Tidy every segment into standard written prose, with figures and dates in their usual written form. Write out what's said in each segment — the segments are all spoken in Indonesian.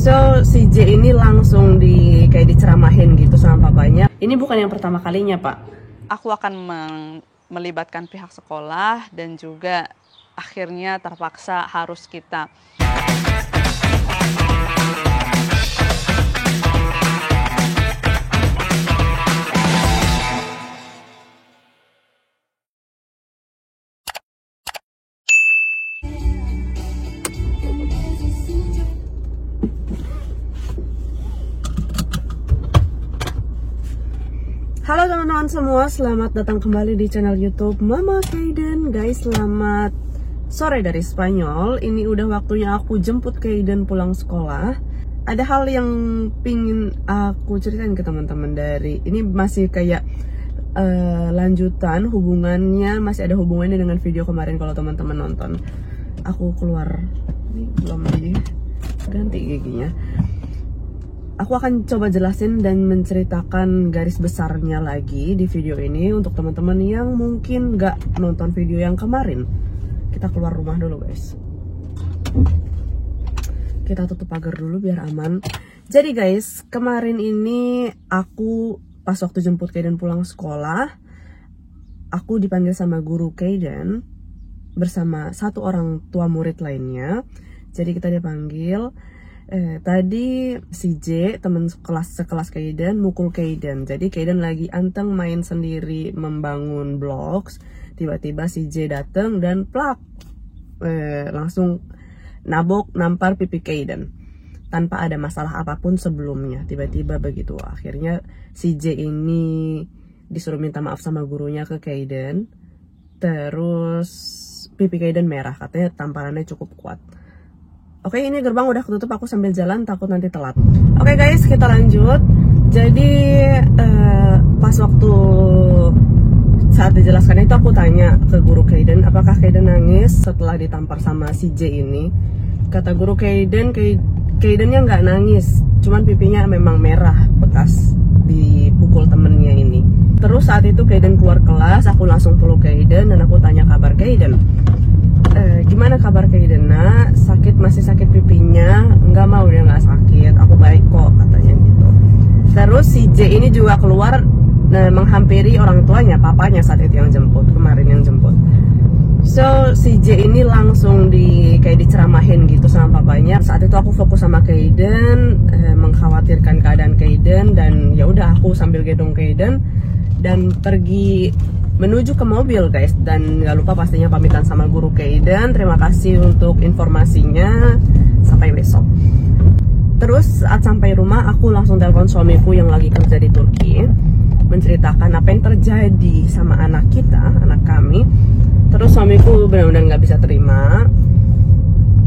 So si J ini langsung kayak diceramahin gitu sama papanya. Ini bukan yang pertama kalinya, Pak. Aku akan melibatkan pihak sekolah dan juga akhirnya terpaksa harus kita Halo teman-teman semua, selamat datang kembali di channel YouTube Mama Kaiden. Guys, selamat sore dari Spanyol. Ini udah waktunya aku jemput Kaiden pulang sekolah. Ada hal yang pingin aku ceritain ke teman-teman dari ini, masih kayak lanjutan hubungannya, masih ada hubungannya dengan video kemarin kalau teman-teman nonton. Aku keluar, ini belum diganti giginya. Aku akan coba jelasin dan menceritakan garis besarnya lagi di video ini untuk teman-teman yang mungkin gak nonton video yang kemarin. Kita keluar rumah dulu guys. Kita tutup pagar dulu biar aman. Jadi guys, kemarin ini aku pas waktu jemput Kaiden pulang sekolah, aku dipanggil sama guru Kaiden bersama satu orang tua murid lainnya. Jadi kita dipanggil. Tadi si J, temen sekelas Kaiden, mukul Kaiden. Jadi Kaiden lagi anteng main sendiri membangun blocks. Tiba-tiba si J dateng dan plak, langsung nampar pipi Kaiden tanpa ada masalah apapun sebelumnya. Tiba-tiba begitu. Akhirnya si J ini disuruh minta maaf sama gurunya ke Kaiden. Terus pipi Kaiden merah, katanya tamparannya cukup kuat. Oke, ini gerbang udah ketutup, aku sambil jalan takut nanti telat. Oke guys, kita lanjut. Jadi pas waktu saat dijelaskan itu aku tanya ke guru Kaiden, apakah Kaiden nangis setelah ditampar sama si J ini. Kata guru Kaiden, Kaidennya nggak nangis, cuman pipinya memang merah bekas dipukul temennya ini. Terus saat itu Kaiden keluar kelas, aku langsung peluk Kaiden dan aku tanya kabar Kaiden. Gimana kabar Kaiden? Nah, masih sakit pipinya? Enggak, mau, dia nggak sakit, aku baik kok, katanya gitu. Terus si J ini juga keluar menghampiri orang tuanya, papanya saat itu yang kemarin yang jemput. So si J ini langsung kayak diceramahin gitu sama papanya. Saat itu aku fokus sama Kaiden, mengkhawatirkan keadaan Kaiden, dan ya udah aku sambil gendong Kaiden dan pergi menuju ke mobil guys. Dan gak lupa pastinya pamitan sama guru Kaiden, terima kasih untuk informasinya, sampai besok. Terus saat sampai rumah aku langsung telepon suamiku yang lagi kerja di Turki, menceritakan apa yang terjadi sama anak kami. Terus suamiku benar-benar gak bisa terima,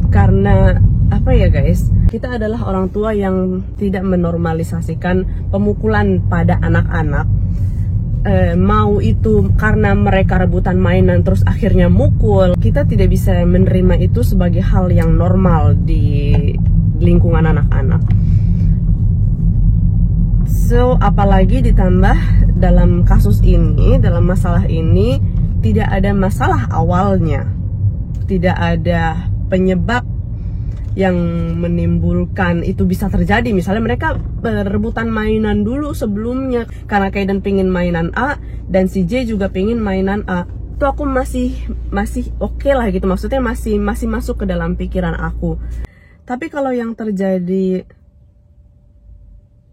karena apa ya guys, kita adalah orang tua yang tidak menormalisasikan pemukulan pada anak-anak. Mau itu karena mereka rebutan mainan terus akhirnya mukul, kita tidak bisa menerima itu sebagai hal yang normal di lingkungan anak-anak. So apalagi ditambah dalam kasus ini, dalam masalah ini tidak ada masalah awalnya, tidak ada penyebab yang menimbulkan itu bisa terjadi. Misalnya mereka berebutan mainan dulu sebelumnya karena Kaiden pingin mainan A dan si J juga pingin mainan A. Itu aku masih oke lah gitu, maksudnya masih masuk ke dalam pikiran aku. Tapi kalau yang terjadi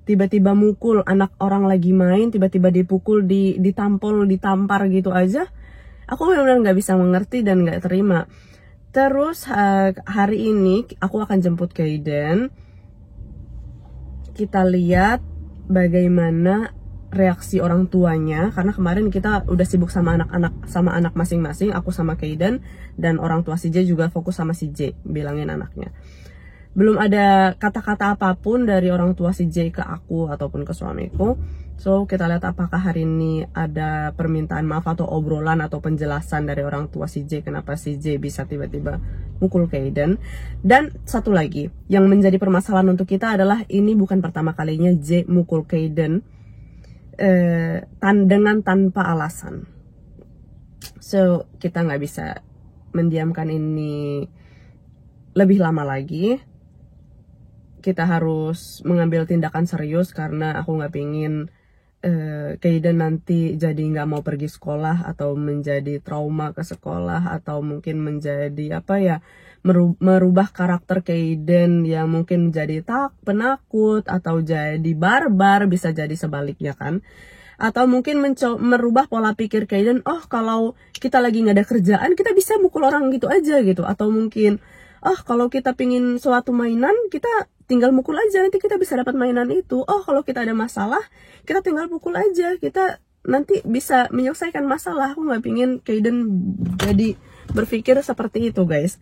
tiba-tiba mukul anak orang lagi main, tiba-tiba dipukul, ditampar gitu aja, aku benar-benar nggak bisa mengerti dan nggak terima. Terus hari ini aku akan jemput Kaiden. Kita lihat bagaimana reaksi orang tuanya, karena kemarin kita udah sibuk sama anak masing-masing, aku sama Kaiden, dan orang tua si J juga fokus sama si J, bilangin anaknya. Belum ada kata-kata apapun dari orang tua si J ke aku ataupun ke suamiku. So kita lihat apakah hari ini ada permintaan maaf atau obrolan atau penjelasan dari orang tua si J kenapa si J bisa tiba-tiba mukul Kaiden. Dan satu lagi yang menjadi permasalahan untuk kita adalah ini bukan pertama kalinya J mukul Kaiden dengan tanpa alasan. So kita nggak bisa mendiamkan ini lebih lama lagi. kita harus mengambil tindakan serius karena aku nggak pingin Kaiden nanti jadi nggak mau pergi sekolah atau menjadi trauma ke sekolah atau mungkin menjadi apa ya, merubah karakter Kaiden yang mungkin menjadi penakut atau jadi barbar, bisa jadi sebaliknya kan. Atau mungkin merubah pola pikir Kaiden, oh kalau kita lagi nggak ada kerjaan kita bisa mukul orang gitu aja gitu. Atau mungkin oh kalau kita pingin suatu mainan kita tinggal mukul aja, nanti kita bisa dapat mainan itu. Oh kalau kita ada masalah kita tinggal pukul aja, kita nanti bisa menyelesaikan masalah. Aku nggak pingin Kaiden jadi berpikir seperti itu guys.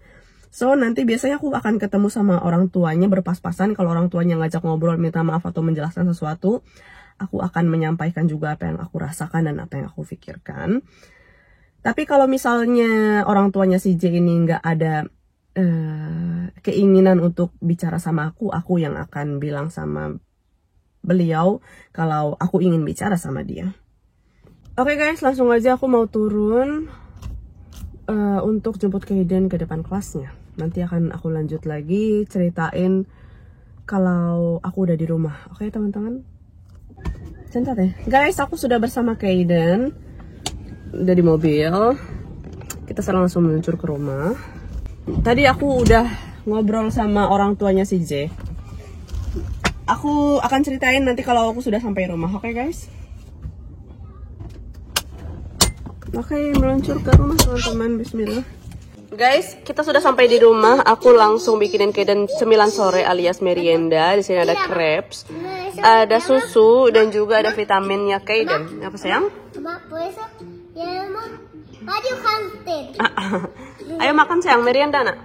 So nanti biasanya aku akan ketemu sama orang tuanya berpas-pasan. Kalau orang tuanya ngajak ngobrol minta maaf atau menjelaskan sesuatu, aku akan menyampaikan juga apa yang aku rasakan dan apa yang aku pikirkan. Tapi kalau misalnya orang tuanya si J ini nggak ada keinginan untuk bicara sama aku yang akan bilang sama beliau kalau aku ingin bicara sama dia. Oke guys, langsung aja aku mau turun untuk jemput Kaiden ke depan kelasnya. Nanti akan aku lanjut lagi ceritain kalau aku udah di rumah. Oke teman-teman, santai ya guys, aku sudah bersama Kaiden, udah di mobil. Kita sekarang langsung meluncur ke rumah. Tadi aku udah ngobrol sama orang tuanya si J. Aku akan ceritain nanti kalau aku sudah sampai rumah, oke guys? Oke, meluncur ke rumah teman-teman, bismillah. Guys, kita sudah sampai di rumah. Aku langsung bikinin Kaiden cemilan sore alias merienda. Di sini ada crepes, ada susu dan juga ada vitaminnya Kaiden. Apa sayang? Ayo makan sayang, merienda nak.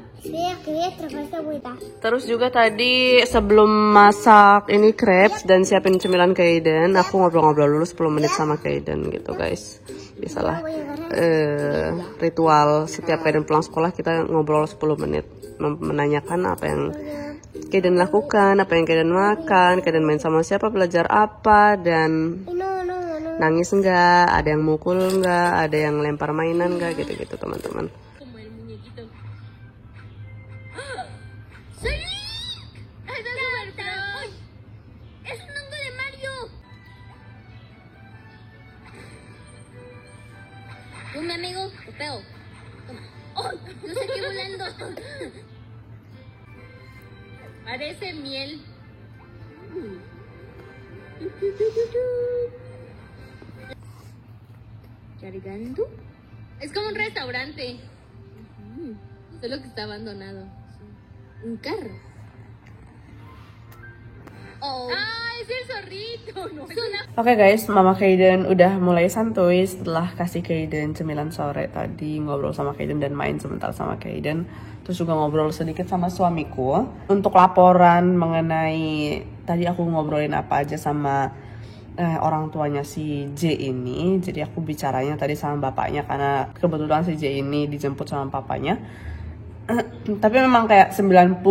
Terus juga tadi sebelum masak ini crepes dan siapin cemilan Kaiden, aku ngobrol-ngobrol dulu 10 menit sama Kaiden gitu guys. Biasalah ritual setiap Kaiden pulang sekolah kita ngobrol 10 menit, menanyakan apa yang Kaiden lakukan, apa yang Kaiden makan, Kaiden main sama siapa, belajar apa, dan nangis enggak, ada yang mukul enggak, ada yang lempar mainan enggak, gitu-gitu teman-teman. Un amigo europeo. ¡Oh! ¡No se estoy volando! Parece miel. ¿Cargando? Es como un restaurante. Solo que está abandonado. Un carro. Oh. ¡Ah! Es el zorrito. No, es una... Oke guys, Mama Kaiden udah mulai santuy setelah kasih Kaiden cemilan sore tadi, ngobrol sama Kaiden dan main sebentar sama Kaiden. Terus juga ngobrol sedikit sama suamiku untuk laporan mengenai tadi aku ngobrolin apa aja sama orang tuanya si J ini. Jadi aku bicaranya tadi sama bapaknya karena kebetulan si J ini dijemput sama papanya. Tapi memang kayak 95%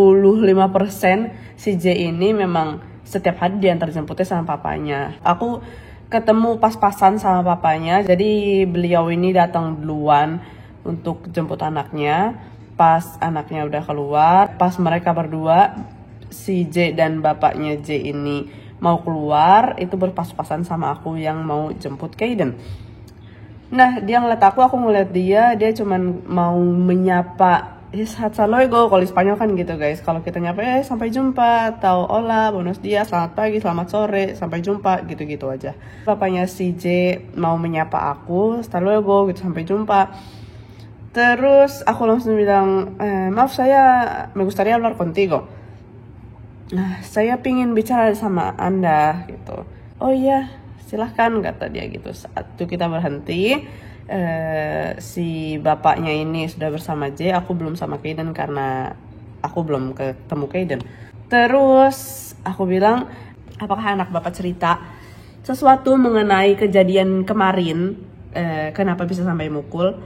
si J ini memang setiap hari diantar jemputnya sama papanya. Aku ketemu pas-pasan sama papanya, jadi beliau ini datang duluan untuk jemput anaknya. Pas anaknya udah keluar, pas mereka berdua, si J dan bapaknya J ini mau keluar, itu berpas-pasan sama aku yang mau jemput Kaiden. Nah, dia ngeliat aku ngeliat dia cuman mau menyapa. Hasta luego, kalau di Spanyol kan gitu guys. Kalau kita nyapa sampai jumpa atau hola, buenos dias, selamat pagi, selamat sore, sampai jumpa, gitu-gitu aja. Bapaknya si J mau menyapa aku, hasta luego gitu, sampai jumpa. Terus aku langsung bilang, maaf saya me gustaría hablar contigo. Nah, saya pingin bicara sama Anda gitu. Oh iya, silahkan kata dia gitu. Saat itu kita berhenti. Si bapaknya ini sudah bersama J, aku belum sama Kaiden karena aku belum ketemu Kaiden. Terus aku bilang, apakah anak bapak cerita sesuatu mengenai kejadian kemarin, kenapa bisa sampai mukul?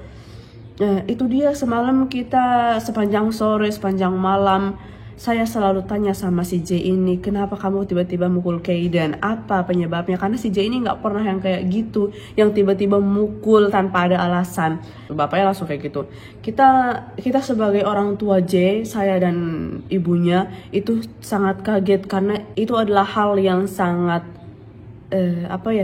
Itu dia semalam kita sepanjang sore, sepanjang malam Saya selalu tanya sama si J ini, kenapa kamu tiba-tiba mukul Kaden? Apa penyebabnya? Karena si J ini nggak pernah yang kayak gitu, yang tiba-tiba mukul tanpa ada alasan. Bapaknya langsung kayak gitu. Kita sebagai orang tua J, saya dan ibunya itu sangat kaget karena itu adalah hal yang sangat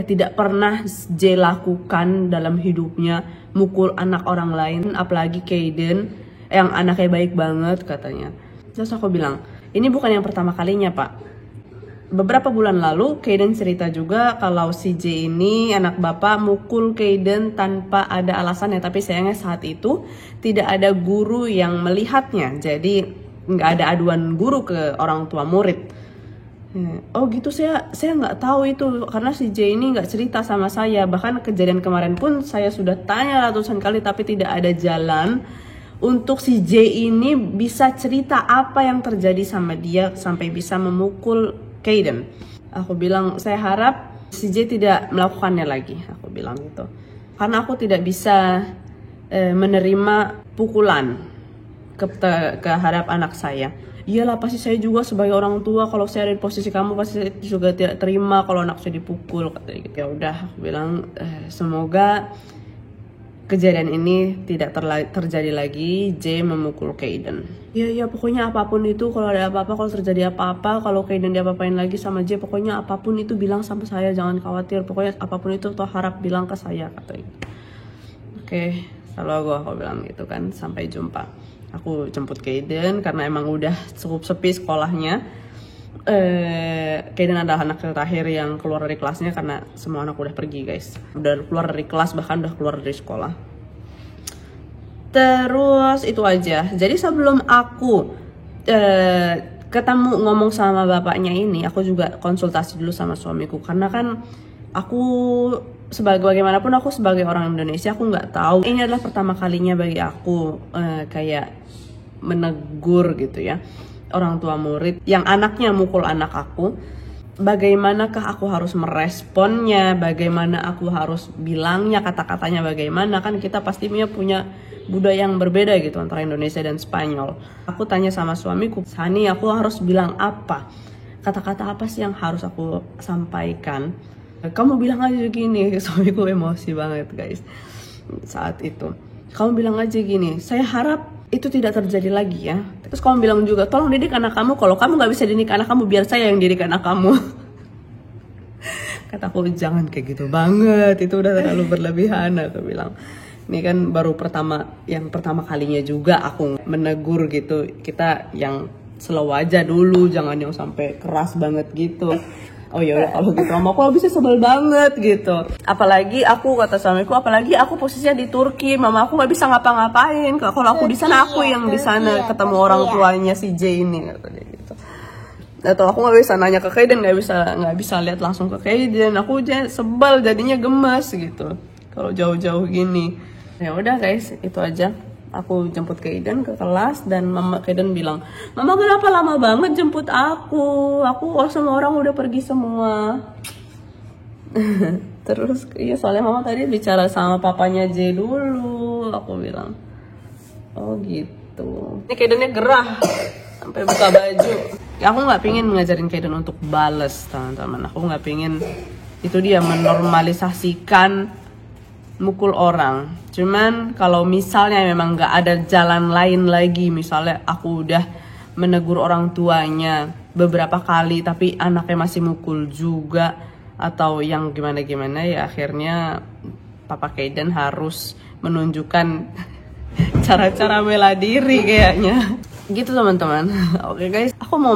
tidak pernah J lakukan dalam hidupnya, mukul anak orang lain, apalagi Kaden yang anaknya baik banget katanya. Terus aku bilang, ini bukan yang pertama kalinya pak. Beberapa bulan lalu Kaden cerita juga kalau si J ini anak bapak mukul Kaden tanpa ada alasannya. Tapi sayangnya saat itu tidak ada guru yang melihatnya. Jadi nggak ada aduan guru ke orang tua murid. Oh gitu, saya nggak tahu itu karena si J ini nggak cerita sama saya. Bahkan kejadian kemarin pun saya sudah tanya ratusan kali tapi tidak ada jalan untuk si J ini bisa cerita apa yang terjadi sama dia sampai bisa memukul Kaden. Aku bilang saya harap si J tidak melakukannya lagi. Aku bilang gitu. Karena aku tidak bisa menerima pukulan ke hadap anak saya. Iyalah pasti saya juga sebagai orang tua kalau saya ada di posisi kamu pasti saya juga tidak terima kalau anak saya dipukul katanya gitu. Ya udah aku bilang semoga kejadian ini tidak terjadi lagi J memukul Kaden. Ya pokoknya apapun itu, kalau ada apa-apa, kalau terjadi apa-apa, kalau Kaden diapa-apain lagi sama J, pokoknya apapun itu bilang sama saya, jangan khawatir. Pokoknya apapun itu tuh harap bilang ke saya katanya. Oke, selalu aku bilang gitu kan. Sampai jumpa. Aku jemput Kaden karena emang udah cukup sepi sekolahnya. Kaden adalah anak terakhir yang keluar dari kelasnya karena semua anak udah pergi guys, udah keluar dari kelas, bahkan udah keluar dari sekolah. Terus itu aja. Jadi sebelum aku ketemu ngomong sama bapaknya ini, aku juga konsultasi dulu sama suamiku karena kan aku bagaimanapun aku sebagai orang Indonesia aku nggak tahu. Ini adalah pertama kalinya bagi aku kayak menegur gitu ya orang tua murid yang anaknya mukul anak aku. Bagaimanakah aku harus meresponnya, bagaimana aku harus bilangnya, kata-katanya bagaimana. Kan kita pastinya punya budaya yang berbeda gitu antara Indonesia dan Spanyol. Aku tanya sama suamiku, Sani aku harus bilang apa, kata-kata apa sih yang harus aku sampaikan. Kamu bilang aja gini. Suamiku emosi banget guys saat itu. Kamu bilang aja gini, saya harap itu tidak terjadi lagi ya. Terus kamu bilang juga, tolong didik anak kamu. Kalau kamu gak bisa didik anak kamu, biar saya yang didik anak kamu. Kataku, jangan kayak gitu banget. Itu udah terlalu berlebihan. Aku bilang, ini kan baru yang pertama kalinya juga aku menegur gitu. Kita yang slow aja dulu, jangan yang sampai keras banget gitu. Oh ya udah kalau gitu sama aku bisa sebel banget gitu. Apalagi aku kata suamiku, apalagi aku posisinya di Turki, mama aku nggak bisa ngapa-ngapain. Kalau aku di sana aku yang di sana ketemu orang tuanya si J ini kata dia gitu. Atau aku nggak bisa nanya ke Kaden, nggak bisa lihat langsung ke Kaden. Aku aja sebel jadinya gemes gitu. Kalau jauh-jauh gini. Ya udah guys, itu aja. Aku jemput Kaden ke kelas dan mama Kaden bilang, Mama kenapa lama banget jemput aku? Aku semua orang udah pergi semua. Terus iya soalnya mama tadi bicara sama papanya J dulu. Aku bilang, oh gitu. Ini Kadennya gerah sampai buka baju. Ya, aku nggak pingin ngajarin Kaden untuk bales teman-teman. Aku nggak pingin itu dia menormalisasikan mukul orang. Cuman kalau misalnya memang nggak ada jalan lain lagi, misalnya aku udah menegur orang tuanya beberapa kali tapi anaknya masih mukul juga atau yang gimana-gimana, ya akhirnya Papa Kaden harus menunjukkan cara-cara bela diri kayaknya. Gitu teman-teman. Oke guys, aku mau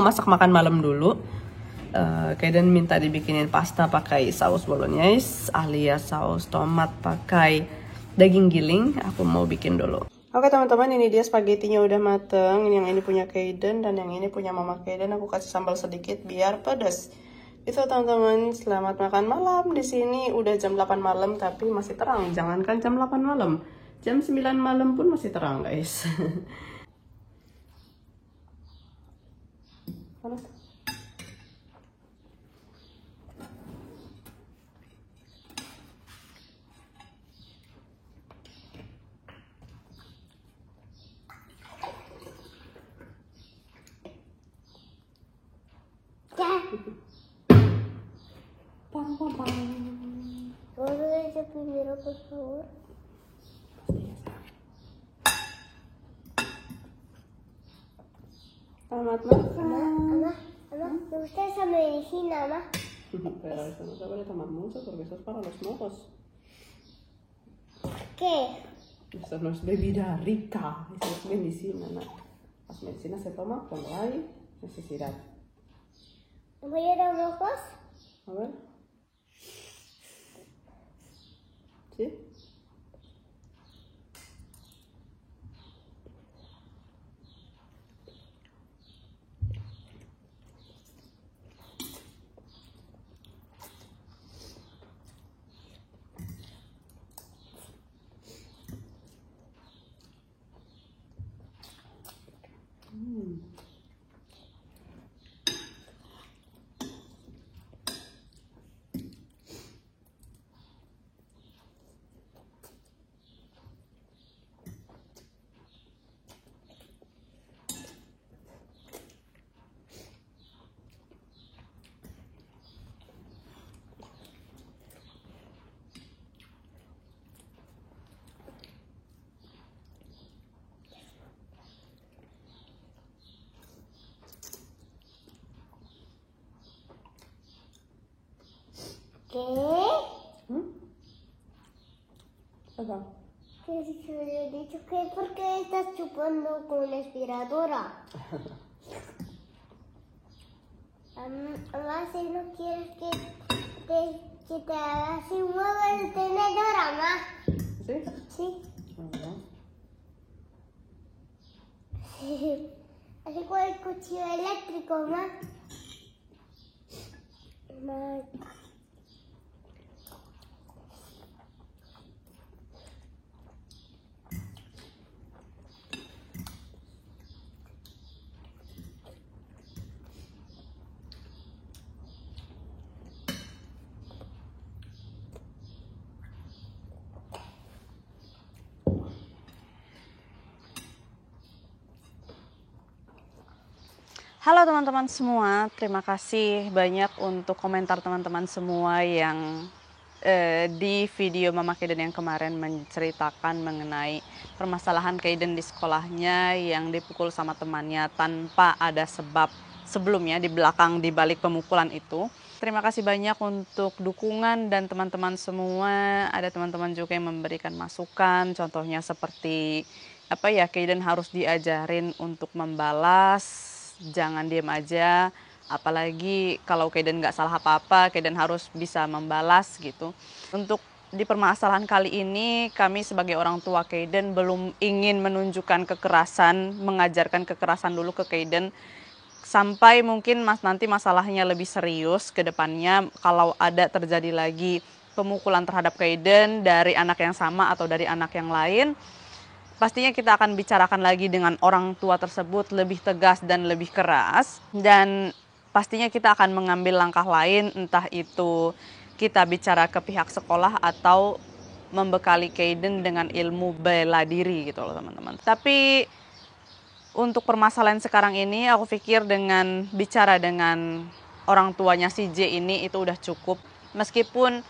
masak makan malam dulu. Kaden minta dibikinin pasta pakai saus bolognese alias saus tomat pakai daging giling. Aku mau bikin dulu. Oke teman-teman, ini dia spaghettinya udah mateng. Yang ini punya Kaden dan yang ini punya mama Kaden. Aku kasih sambal sedikit biar pedas. Itu teman-teman, selamat makan malam. Di sini udah jam 8 malam tapi masih terang. Jangankan jam 8 malam, jam 9 malam pun masih terang guys. Pam pam pam. ¿Puedo ese primero, por favor? Selamat makan. Mamá, ¿me gusta esa medicina, mamá? Pero eso no se puede tomar mucho porque eso es para los mocos. ¿Qué? Eso no es bebida rica, eso es medicina, ¿no? Las medicinas se toman cuando hay necesidad. ¿Me voy a dar ojos? A ver. ¿Sí? ¿Qué? Apa? ¿Qué se le he dicho que por qué estás chupando con la aspiradora? Mamá, si no quieres que te haga así, mueve el tenedor, mamá. ¿Sí? Sí. Ajá. Así con el cuchillo eléctrico, mamá. Mamá. Halo teman-teman semua, terima kasih banyak untuk komentar teman-teman semua yang di video Mama Kaiden yang kemarin menceritakan mengenai permasalahan Kaiden di sekolahnya yang dipukul sama temannya tanpa ada sebab sebelumnya di belakang di balik pemukulan itu. Terima kasih banyak untuk dukungan dan teman-teman semua. Ada teman-teman juga yang memberikan masukan, contohnya seperti apa ya, Kaiden harus diajarin untuk membalas. Jangan diam aja, apalagi kalau Kaiden nggak salah apa-apa, Kaiden harus bisa membalas gitu. Untuk di permasalahan kali ini, kami sebagai orang tua Kaiden belum ingin menunjukkan kekerasan, mengajarkan kekerasan dulu ke Kaiden, sampai mungkin nanti masalahnya lebih serius ke depannya kalau ada terjadi lagi pemukulan terhadap Kaiden dari anak yang sama atau dari anak yang lain. Pastinya kita akan bicarakan lagi dengan orang tua tersebut lebih tegas dan lebih keras. Dan pastinya kita akan mengambil langkah lain, entah itu kita bicara ke pihak sekolah atau membekali Kaiden dengan ilmu bela diri gitu loh teman-teman. Tapi untuk permasalahan sekarang ini aku pikir dengan bicara dengan orang tuanya si J ini itu udah cukup. Meskipun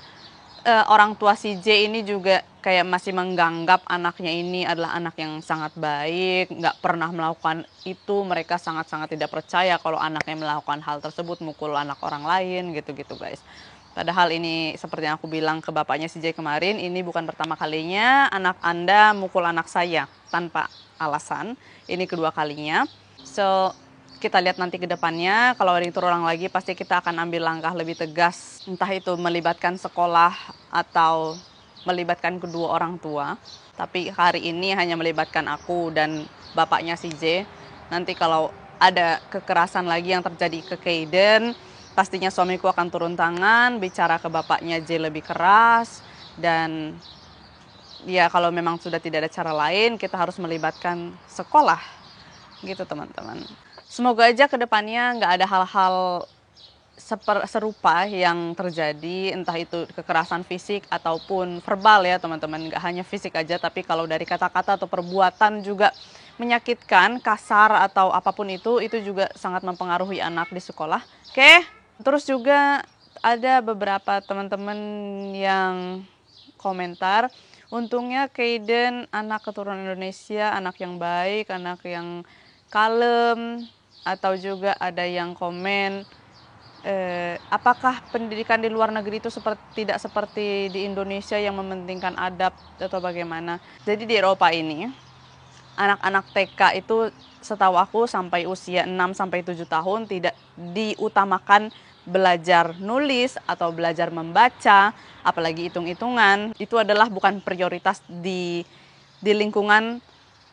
orang tua si J ini juga kayak masih menganggap anaknya ini adalah anak yang sangat baik, nggak pernah melakukan itu, mereka sangat-sangat tidak percaya kalau anaknya melakukan hal tersebut, mukul anak orang lain gitu-gitu guys. Padahal ini seperti yang aku bilang ke bapaknya si J kemarin, ini bukan pertama kalinya anak Anda mukul anak saya tanpa alasan, ini kedua kalinya. So, kita lihat nanti ke depannya, kalau ada yang terulang lagi pasti kita akan ambil langkah lebih tegas, entah itu melibatkan sekolah atau melibatkan kedua orang tua. Tapi hari ini hanya melibatkan aku dan bapaknya si J. Nanti kalau ada kekerasan lagi yang terjadi ke Kaiden, pastinya suamiku akan turun tangan, bicara ke bapaknya J lebih keras. Dan ya kalau memang sudah tidak ada cara lain, kita harus melibatkan sekolah. Gitu teman-teman. Semoga aja ke depannya nggak ada hal-hal serupa yang terjadi, entah itu kekerasan fisik ataupun verbal ya teman-teman. Nggak hanya fisik aja, tapi kalau dari kata-kata atau perbuatan juga menyakitkan, kasar atau apapun itu juga sangat mempengaruhi anak di sekolah. Oke? Terus juga ada beberapa teman-teman yang komentar, untungnya Kaiden anak keturunan Indonesia, anak yang baik, anak yang kalem, atau juga ada yang komen, apakah pendidikan di luar negeri itu tidak seperti di Indonesia yang mementingkan adab atau bagaimana. Jadi di Eropa ini, anak-anak TK itu setahu aku sampai usia 6-7 tahun tidak diutamakan belajar nulis atau belajar membaca, apalagi hitung-hitungan. Itu adalah bukan prioritas di lingkungan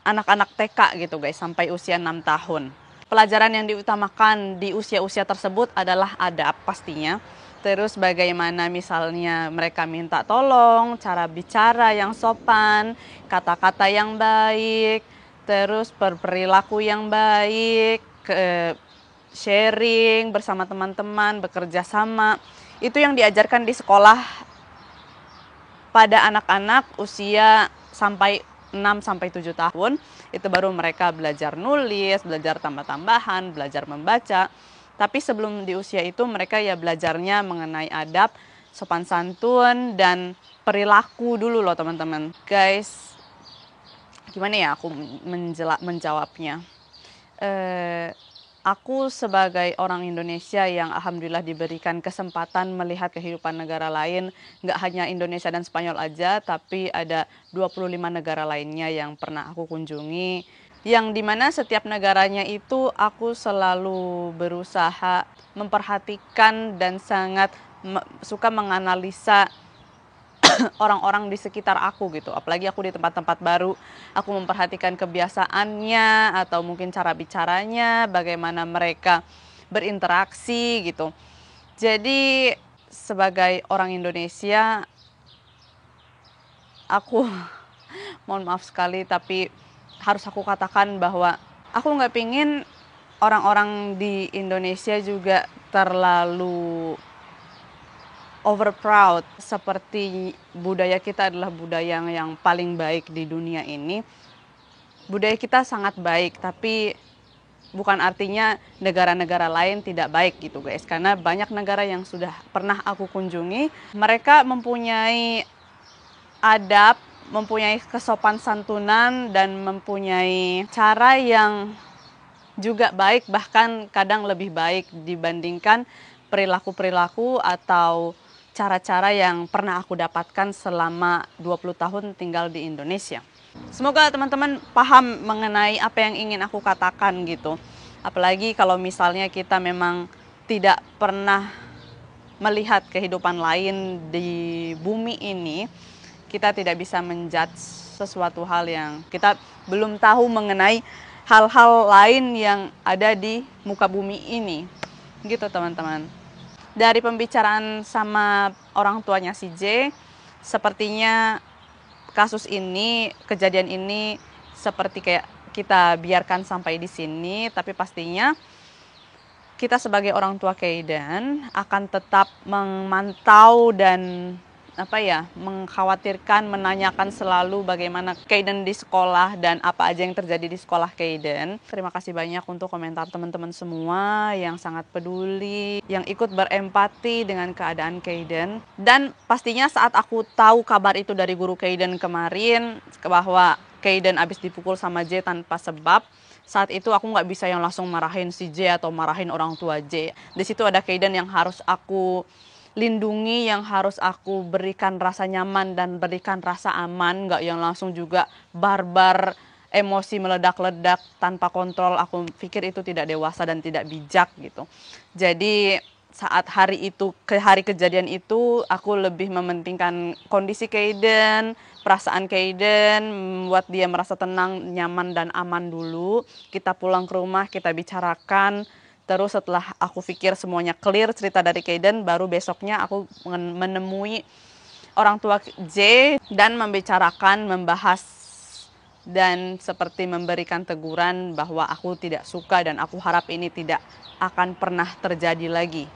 anak-anak TK gitu guys, sampai usia 6 tahun. Pelajaran yang diutamakan di usia-usia tersebut adalah adab pastinya. Terus bagaimana misalnya mereka minta tolong, cara bicara yang sopan, kata-kata yang baik, terus perilaku yang baik, sharing bersama teman-teman, bekerja sama. Itu yang diajarkan di sekolah pada anak-anak usia sampai 6-7 tahun. Itu baru mereka belajar nulis, belajar tambah-tambahan, belajar membaca. Tapi sebelum di usia itu mereka ya belajarnya mengenai adab, sopan santun, dan perilaku dulu loh teman-teman. Guys, gimana ya aku menjawabnya? Aku sebagai orang Indonesia yang alhamdulillah diberikan kesempatan melihat kehidupan negara lain, nggak hanya Indonesia dan Spanyol aja, tapi ada 25 negara lainnya yang pernah aku kunjungi, yang dimana setiap negaranya itu aku selalu berusaha memperhatikan dan sangat suka menganalisa orang-orang di sekitar aku gitu. Apalagi aku di tempat-tempat baru, aku memperhatikan kebiasaannya atau mungkin cara bicaranya, bagaimana mereka berinteraksi gitu. Jadi sebagai orang Indonesia, aku mohon maaf sekali tapi harus aku katakan bahwa aku nggak pingin orang-orang di Indonesia juga terlalu over proud, seperti budaya kita adalah budaya yang paling baik di dunia ini. Budaya kita sangat baik, tapi bukan artinya negara-negara lain tidak baik gitu guys. Karena banyak negara yang sudah pernah aku kunjungi, mereka mempunyai adab, mempunyai kesopan santunan, dan mempunyai cara yang juga baik, bahkan kadang lebih baik dibandingkan perilaku-perilaku atau cara-cara yang pernah aku dapatkan selama 20 tahun tinggal di Indonesia. Semoga teman-teman paham mengenai apa yang ingin aku katakan gitu. Apalagi kalau misalnya kita memang tidak pernah melihat kehidupan lain di bumi ini, kita tidak bisa menjudge sesuatu hal yang kita belum tahu mengenai hal-hal lain yang ada di muka bumi ini. Gitu teman-teman. Dari pembicaraan sama orang tuanya si J, sepertinya kasus ini, kejadian ini seperti kayak kita biarkan sampai di sini, tapi pastinya kita sebagai orang tua Kaiden akan tetap memantau dan mengkhawatirkan, menanyakan selalu bagaimana Kaiden di sekolah dan apa aja yang terjadi di sekolah Kaiden. Terima kasih banyak untuk komentar teman-teman semua yang sangat peduli, yang ikut berempati dengan keadaan Kaiden. Dan pastinya saat aku tahu kabar itu dari guru Kaiden kemarin, bahwa Kaiden abis dipukul sama J tanpa sebab, saat itu aku nggak bisa yang langsung marahin si J atau marahin orang tua J. Di situ ada Kaiden yang harus aku lindungi, yang harus aku berikan rasa nyaman dan berikan rasa aman, nggak yang langsung juga barbar, emosi meledak-ledak tanpa kontrol. Aku pikir itu tidak dewasa dan tidak bijak gitu. Jadi saat hari kejadian itu, aku lebih mementingkan kondisi Kaiden, perasaan Kaiden, membuat dia merasa tenang, nyaman dan aman dulu. Kita pulang ke rumah, kita bicarakan. Terus setelah aku pikir semuanya clear cerita dari Kaiden, baru besoknya aku menemui orang tua J dan membicarakan, membahas, dan seperti memberikan teguran bahwa aku tidak suka dan aku harap ini tidak akan pernah terjadi lagi.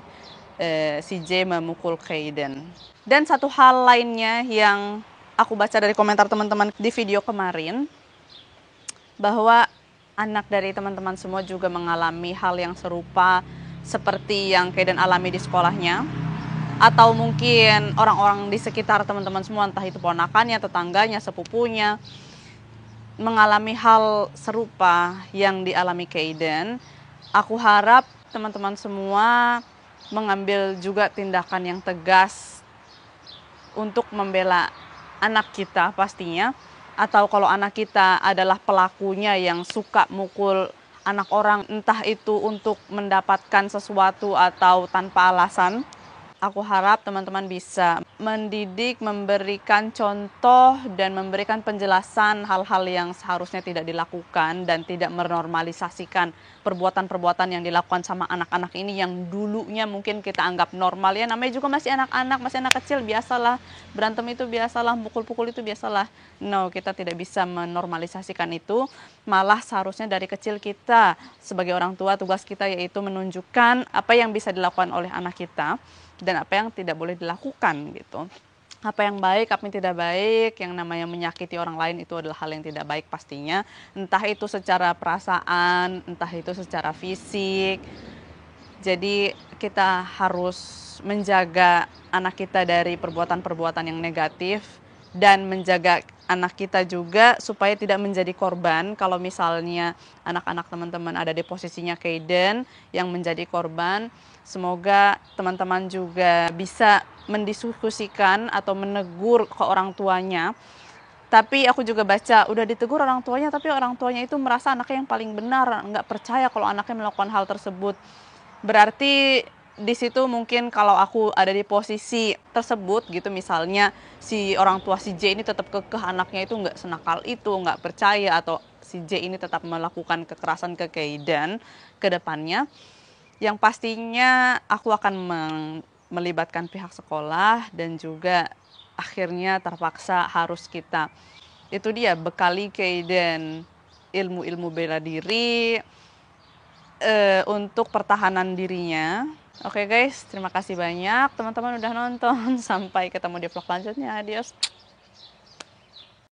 Si J memukul Kaiden. Dan satu hal lainnya yang aku baca dari komentar teman-teman di video kemarin, bahwa anak dari teman-teman semua juga mengalami hal yang serupa seperti yang Kaiden alami di sekolahnya, atau mungkin orang-orang di sekitar teman-teman semua, entah itu ponakannya, tetangganya, sepupunya, mengalami hal serupa yang dialami Kaiden, aku harap teman-teman semua mengambil juga tindakan yang tegas untuk membela anak kita pastinya, atau kalau anak kita adalah pelakunya yang suka mukul anak orang, entah itu untuk mendapatkan sesuatu atau tanpa alasan, aku harap teman-teman bisa mendidik, memberikan contoh, dan memberikan penjelasan hal-hal yang seharusnya tidak dilakukan dan tidak menormalisasikan perbuatan-perbuatan yang dilakukan sama anak-anak ini yang dulunya mungkin kita anggap normal. Ya namanya juga masih anak-anak, masih anak kecil, biasalah berantem itu, biasalah pukul-pukul itu, biasalah. No, kita tidak bisa menormalisasikan itu. Malah seharusnya dari kecil kita sebagai orang tua, tugas kita yaitu menunjukkan apa yang bisa dilakukan oleh anak kita dan apa yang tidak boleh dilakukan gitu. Apa yang baik, apa yang tidak baik, yang namanya menyakiti orang lain itu adalah hal yang tidak baik pastinya. Entah itu secara perasaan, entah itu secara fisik. Jadi kita harus menjaga anak kita dari perbuatan-perbuatan yang negatif dan menjaga anak kita juga supaya tidak menjadi korban. Kalau misalnya anak-anak teman-teman ada di posisinya Kaiden yang menjadi korban, semoga teman-teman juga bisa mendiskusikan atau menegur ke orang tuanya. Tapi aku juga baca, udah ditegur orang tuanya, tapi orang tuanya itu merasa anaknya yang paling benar, nggak percaya kalau anaknya melakukan hal tersebut. Berarti di situ mungkin kalau aku ada di posisi tersebut gitu, misalnya si orang tua si J ini tetap kekeh anaknya itu nggak senakal itu, nggak percaya, atau si J ini tetap melakukan kekerasan ke Kaiden ke depannya, yang pastinya aku akan melibatkan pihak sekolah dan juga akhirnya terpaksa harus kita itu dia bekali Kaiden ilmu-ilmu bela diri untuk pertahanan dirinya. Oke guys, terima kasih banyak teman-teman udah nonton. Sampai ketemu di vlog selanjutnya. Adios.